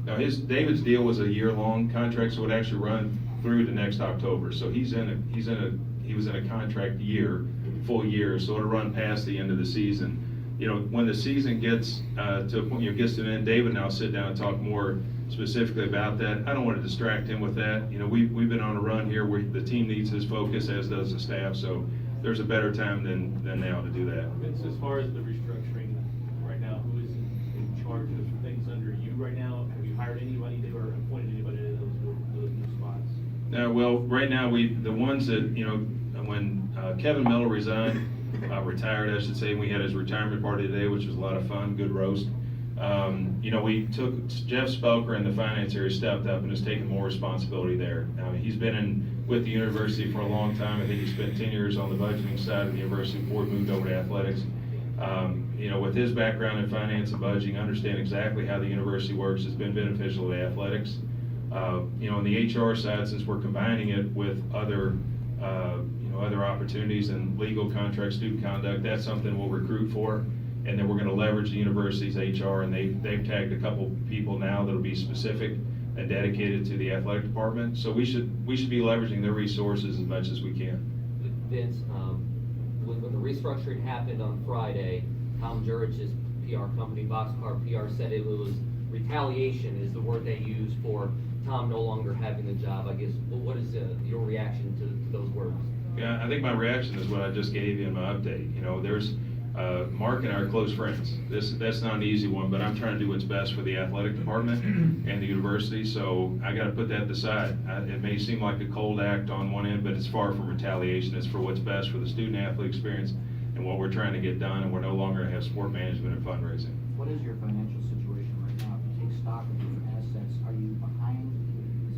Now David's deal was a year-long contract, so it actually run through to next October. So he was in a contract year, full year, so it'll run past the end of the season. You know, when the season gets to a point, gets to an end, David and I'll sit down and talk more specifically about that. I don't want to distract him with that. You know, we've been on a run here where the team needs his focus, as does the staff. So there's a better time than now to do that. Vince, as far as the restructuring right now, who is in charge of things under you right now? Have you hired anybody or appointed anybody to those new spots? Well, right now the ones that, you know, when Kevin Miller resigned, retired, I should say, we had his retirement party today, which was a lot of fun, good roast. You know, we took Jeff Spelker in the finance area, stepped up and has taken more responsibility there. He's been with the university for a long time. I think he spent 10 years on the budgeting side of the university before he moved over to athletics. You know, with his background in finance and budgeting, understand exactly how the university works has been beneficial to athletics. You know, on the HR side, since we're combining it with other other opportunities in legal contract, student conduct, that's something we'll recruit for. And then we're going to leverage the university's HR, and they've tagged a couple people now that'll be specific and dedicated to the athletic department. So we should be leveraging their resources as much as we can. Vince, when the restructuring happened on Friday, Tom Jurich's PR company, Boxcar PR, said it was retaliation is the word they used for Tom no longer having the job. I guess, what is your reaction to those words? Yeah, I think my reaction is what I just gave you in my update. You know, there's Mark and I are close friends. That's not an easy one, but I'm trying to do what's best for the athletic department and the university, so I got to put that aside. It may seem like a cold act on one end, but it's far from retaliation. It's for what's best for the student-athlete experience and what we're trying to get done, and we're no longer going to have sport management and fundraising. What is your financial situation right now? If you take stock of your assets, are you behind?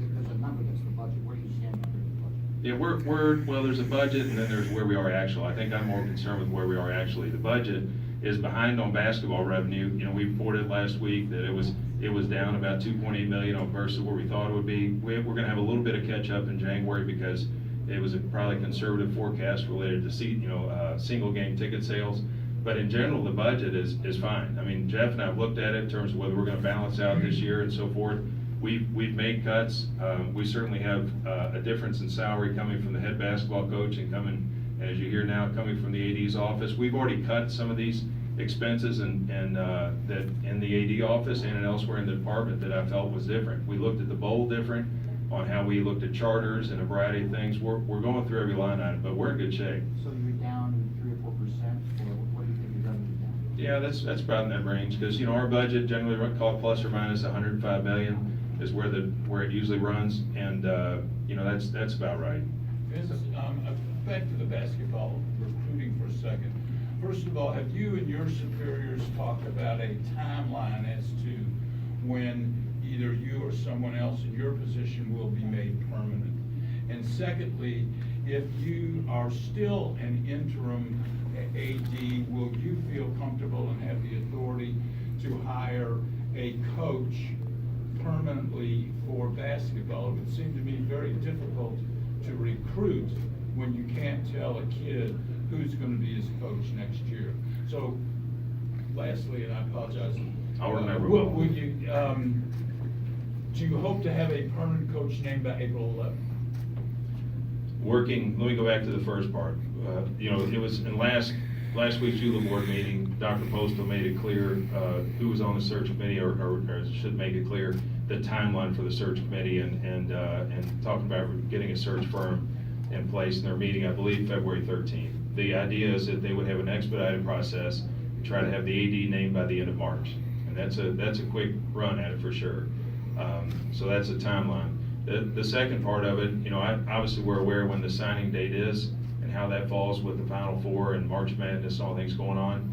There's a number that's the budget. Where do you stand under the budget? Yeah, well, there's a budget and then there's where we are actually. I think I'm more concerned with where we are actually. The budget is behind on basketball revenue. You know, we reported last week that it was down about 2.8 million versus where we thought it would be. We're going to have a little bit of catch up in January because it was a probably conservative forecast related to single game ticket sales. But in general, the budget is fine. I mean, Jeff and I have looked at it in terms of whether we're going to balance out this year and so forth. We've made cuts. We certainly have a difference in salary coming from the head basketball coach and coming, as you hear now, coming from the AD's office. We've already cut some of these expenses and that in the AD office and elsewhere in the department that I felt was different. We looked at the bowl different on how we looked at charters and a variety of things. We're going through every line item, but we're in good shape. So you're down 3 or 4%, or what do you think you're going to be down? Yeah, that's about in that range because our budget generally call it plus or minus 105 million. Is where it usually runs, and that's about right. Vince, back to the basketball recruiting for a second. First of all, have you and your superiors talked about a timeline as to when either you or someone else in your position will be made permanent? And secondly, if you are still an interim AD, will you feel comfortable and have the authority to hire a coach permanently for basketball? It would seem to me very difficult to recruit when you can't tell a kid who's going to be his coach next year. So, lastly, and I apologize. I'll remember. Will you? Do you hope to have a permanent coach named by April 11th? Let me go back to the first part. It was in last week's ULA board meeting, Dr. Postal made it clear who was on the search committee, or should make it clear the timeline for the search committee, and talking about getting a search firm in place in their meeting, I believe February 13th. The idea is that they would have an expedited process and try to have the AD named by the end of March, and that's a quick run at it for sure. So that's a timeline. The second part of it, obviously we're aware when the signing date is and how that falls with the Final Four and March Madness, all things going on.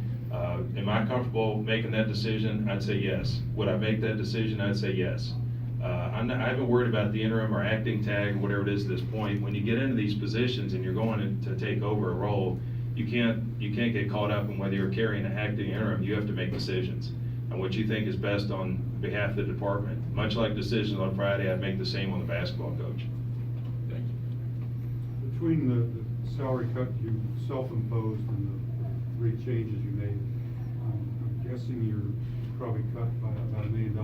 Am I comfortable making that decision? I'd say yes. Would I make that decision? I'd say yes. I haven't worried about the interim or acting tag, whatever it is at this point. When you get into these positions and you're going to take over a role, you can't get caught up in whether you're carrying an acting interim. You have to make decisions on what you think is best on behalf of the department. Much like decisions on Friday, I'd make the same on the basketball coach. Thank you. Between the salary cut you self-imposed and the rate changes you made, I'm guessing you're probably cut by about $1 million.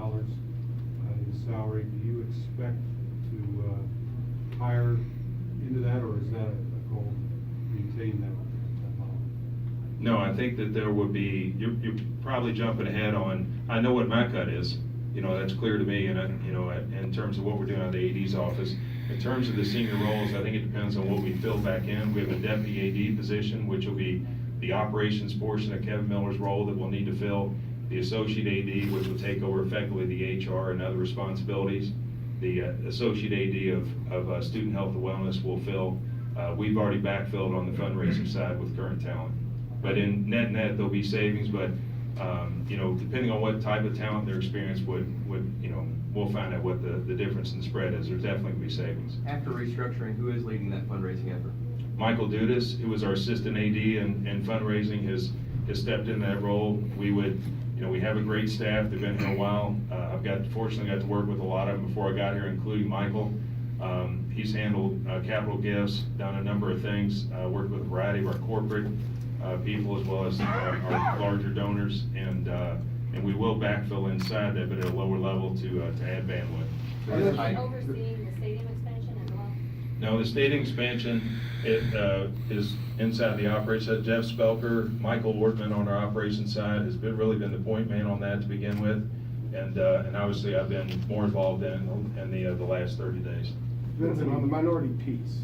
his salary, do you expect to hire into that, or is that a goal, maintain that model? No, I think that there would be, you're probably jumping ahead on, I know what my cut is, you know, that's clear to me, and, you know, in terms of what we're doing at the AD's office. In terms of the senior roles, I think it depends on what we fill back in. We have a deputy AD position, which will be the operations portion of Kevin Miller's role that we'll need to fill. The associate AD, which will take over effectively the HR and other responsibilities. The associate AD of student health and wellness will fill. We've already backfilled on the fundraising side with current talent. But in net, there'll be savings, but, you know, depending on what type of talent their experience would, you know, we'll find out what the difference in the spread is. There's definitely gonna be savings. After restructuring, who is leading that fundraising effort? Michael Dudas, who was our assistant AD in fundraising, has stepped in that role. We would, you know, we have a great staff. They've been here a while. Fortunately got to work with a lot of them before I got here, including Michael. He's handled capital gifts, done a number of things, worked with a variety of our corporate people as well as our larger donors, and we will backfill inside that, but at a lower level to add bandwidth. Are you overseeing the stadium expansion as well? No, the stadium expansion, is inside the operations. Jeff Spelker, Michael Ortman on our operations side has really been the point man on that to begin with. And obviously I've been more involved in the last 30 days. Vincent, on the minority piece,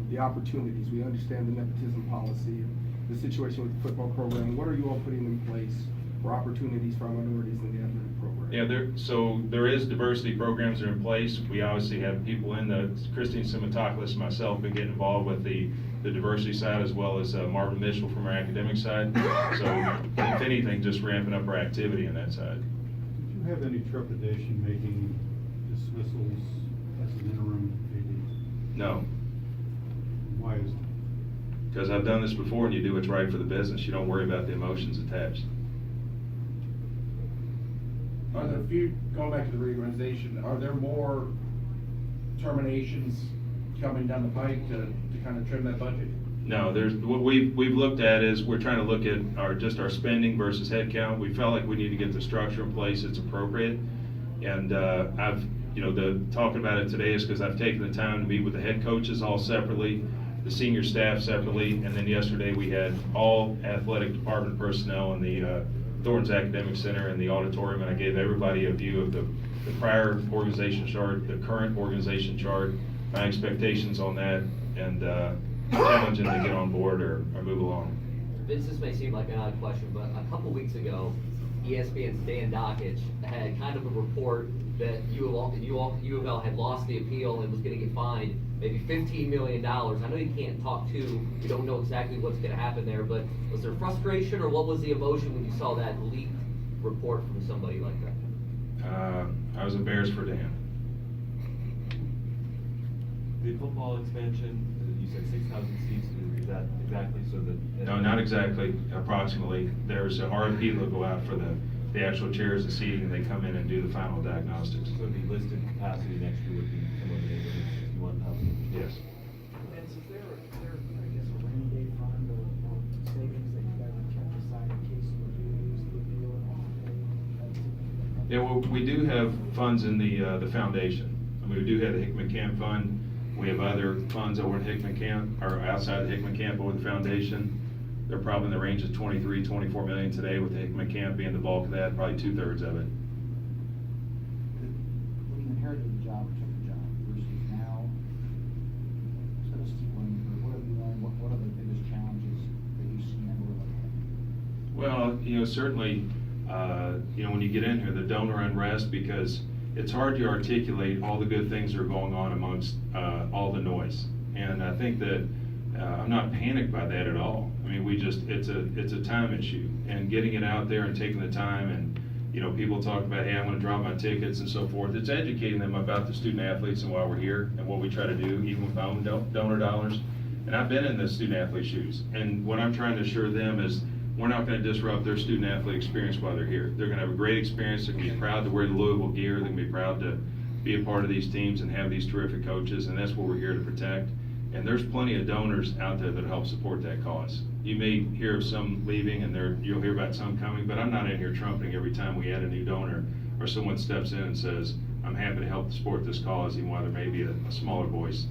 the opportunities, we understand the nepotism policy, the situation with the football program. What are you all putting in place for opportunities for our minorities in the athletic program? Yeah, there is diversity programs that are in place. We obviously have people Christine Simatopoulos and myself been getting involved with the diversity side, as well as Marvin Mitchell from our academic side. So if anything, just ramping up our activity on that side. Did you have any trepidation making dismissals as an interim AD? No, Why is that? because I've done this before, and you do what's right for the business. You don't worry about the emotions attached. Are there going back to the reorganization, are there more terminations coming down the pike to kind of trim that budget? No, what we've looked at is we're trying to look at our spending versus headcount. We felt like we need to get the structure in place that's appropriate. And talking about it today is because I've taken the time to meet with the head coaches all separately, the senior staff separately, and then yesterday we had all athletic department personnel in the Thornton's Academic Center in the auditorium, and I gave everybody a view of the prior organization chart, the current organization chart, my expectations on that, and challenging to get on board or move along. Vince, this may seem like an odd question, but a couple weeks ago, ESPN's Dan Dockich had kind of a report that U of L had lost the appeal and was going to get fined maybe $15 million. I know you can't talk you don't know exactly what's going to happen there, but was there frustration, or what was the emotion when you saw that leaked report from somebody like that? I was embarrassed for Dan. The football expansion, you said 6,000 seats, is that exactly so that? No, not exactly, approximately. There's an RFP that'll go out for the actual chairs and seating, and they come in and do the final diagnostics. So the listed capacity next year would be somewhere in the neighborhood of 61,000? Yes. Vince, is there, I guess, a rainy day fund or savings that you guys have kept aside in case you do lose the appeal and have to pay? Yeah, well, we do have funds in the foundation. I mean, we do have the Hickman Camp Fund. We have other funds over in Hickman Camp, or outside the Hickman Camp over the foundation. They're probably in the range of 23, 24 million today, with the Hickman Camp being the bulk of that, probably 2/3 of it. When you inherited the job or took the job versus now, instead of stealing, what have you learned, what are the biggest challenges that you've seen and we're looking at? Well, certainly, when you get in here, the donor unrest, because it's hard to articulate all the good things that are going on amongst all the noise. And I think that I'm not panicked by that at all. I mean, it's a time issue, and getting it out there and taking the time, and people talk about, hey, I'm going to drop my tickets and so forth. It's educating them about the student athletes and why we're here and what we try to do, even with my own donor dollars. And I've been in the student athlete shoes, and what I'm trying to assure them is we're not going to disrupt their student athlete experience while they're here. They're going to have a great experience. They're going to be proud to wear the Louisville gear. They're going to be proud to be a part of these teams and have these terrific coaches, and that's what we're here to protect. And there's plenty of donors out there that help support that cause. You may hear of some leaving, and you'll hear about some coming, but I'm not in here trumpeting every time we add a new donor or someone steps in and says, I'm happy to help support this cause, even while there may be a smaller voice.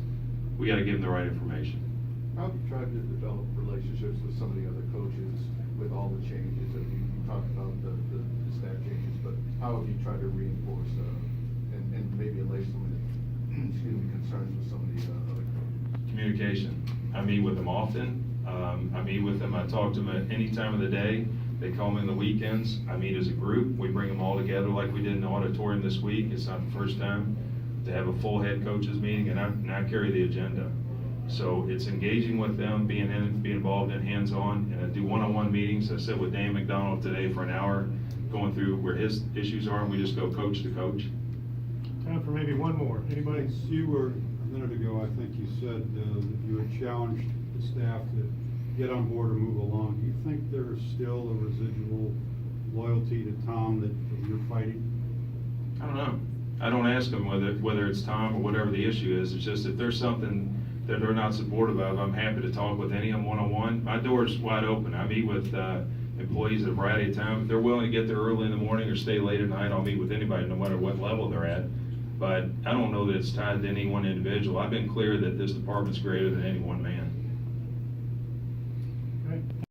We gotta give them the right information. How have you tried to develop relationships with some of the other coaches with all the changes? You talked about the staff changes, but how have you tried to reinforce, and maybe allay some of the, concerns with some of the other coaches? Communication. I meet with them often. I meet with them, I talk to them at any time of the day. They call me on the weekends. I meet as a group. We bring them all together like we did in the auditorium this week. It's not the first time to have a full head coaches meeting, and I carry the agenda. So it's engaging with them, being involved in hands-on, and I do one-on-one meetings. I sit with Dan McDonald today for an hour, going through where his issues are, and we just go coach to coach. Time for maybe one more. Anybody? Vince, you were, a minute ago, I think you said that you had challenged the staff to get on board or move along. Do you think there's still a residual loyalty to Tom that you're fighting? I don't know. I don't ask them whether it's Tom or whatever the issue is. It's just if there's something that they're not supportive of, I'm happy to talk with any of them one-on-one. My door's wide open. I meet with employees at a variety of times. If they're willing to get there early in the morning or stay late at night, I'll meet with anybody, no matter what level they're at. But I don't know that it's tied to any one individual. I've been clear that this department's greater than any one man.